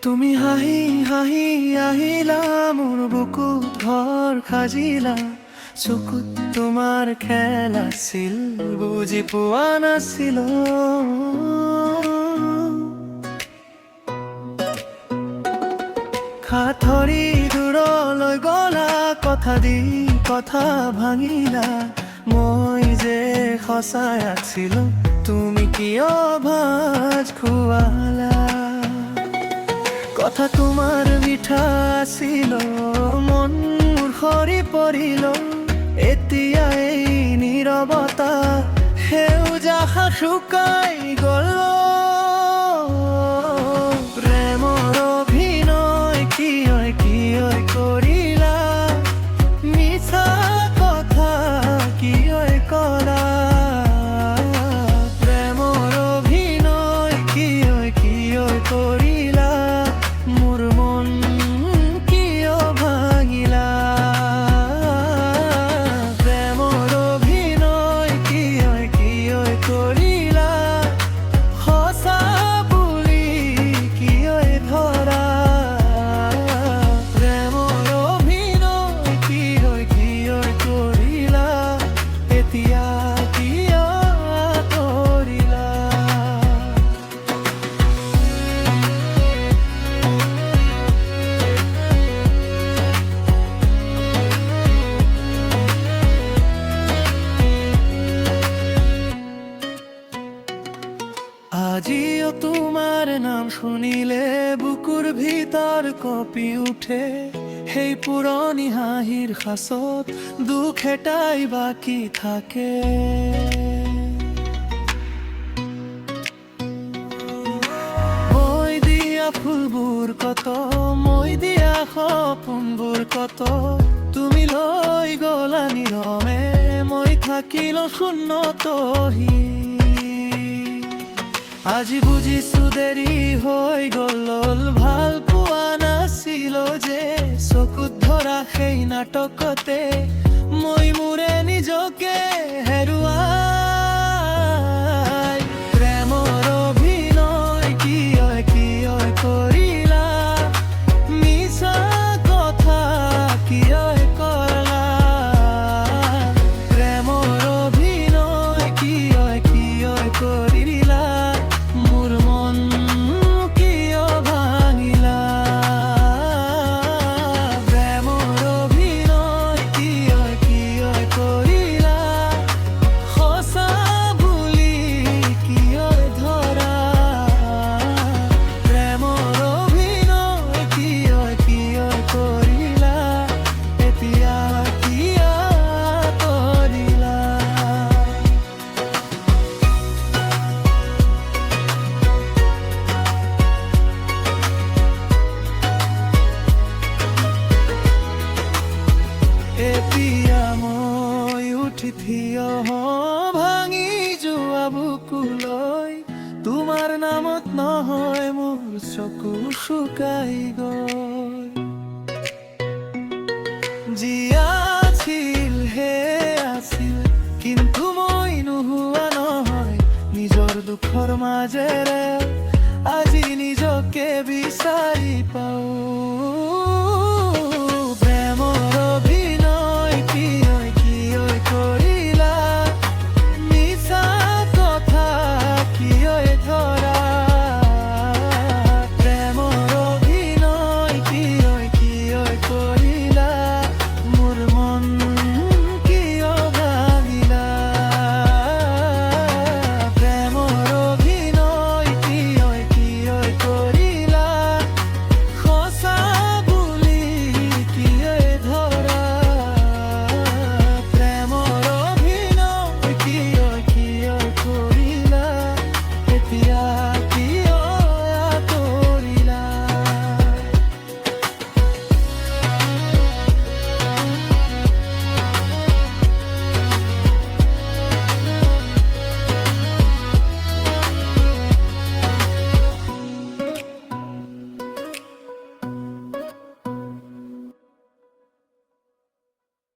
তুমি হাঁহি হাঁহি আহিলা মোৰ বুকুত ঘৰ সাজিলা চকুত তোমাৰ খেল আছিল বুজি পোৱা নাছিলো খাথৰি দূৰলৈ গলা কথা দি কথা ভাঙিলা মই যে সঁচাই আছিলো তুমি কিয় ভাজ খুৱালা কথা তোমাৰ মিঠা আছিল মন মোৰ সৰি পৰিল এতিয়া এই নীৰৱতা সেউজীয়া শুকাই গল প্ৰেমৰ অভিনয় কিয় কৰিলা মিছা কথা কিয় কলা প্ৰেমৰ অভিনয় কিয় কৰিলা মোৰ মন কিয় ভাঙিলা প্ৰেমৰ অভিনয় কিয় কৰিলা সঁচা বুলি কিয় ধৰা প্ৰেমৰ অভিনয় কিয় কৰিলা এতিয়া কিয় কৰিলা আজিও তোমাৰ নাম শুনিলে বুকুৰ ভিতৰ কঁপি উঠে সেই পুৰণি হাঁহিৰ সাঁচত দুখ এটাই বাকী থাকে মই দিয়া ফুলবোৰ কত মই দিয়া সপোনবোৰ কত তুমি লৈ গলা নিৰমে মই থাকিলো শূন্য তহি আজি বুজিছো দেৰি হৈ গল ভাল পোৱা নাছিলো যে চকুত ধৰা সেই নাটকতে মই মোৰে নিজকে হেৰুৱাই প্ৰেমৰ অভিনয় কিয় কৰিলা মিছা কথা কিয় কলা প্ৰেমৰ অভিনয় কিয় কৰিলা মোৰ মন কিয় ভাঙিলা প্ৰেমৰ অভিনয় কিয় কৰিলা সঁচা বুলি কিয় ধৰা প্ৰেমৰ অভিনয় কিয় কৰিলা এতিয়া কিয় কৰিলা এতিয়া মই উঠি থিয় ভাঙি যোৱা বুকুলৈ তোমাৰ নামত নহয় মোৰ চকু শুকাই গল যি আছিল হে আছিল কিন্তু মই নোহোৱা নহয় নিজৰ দুখৰ মাজেৰে আজি নিজকে বিচাৰি পাওঁ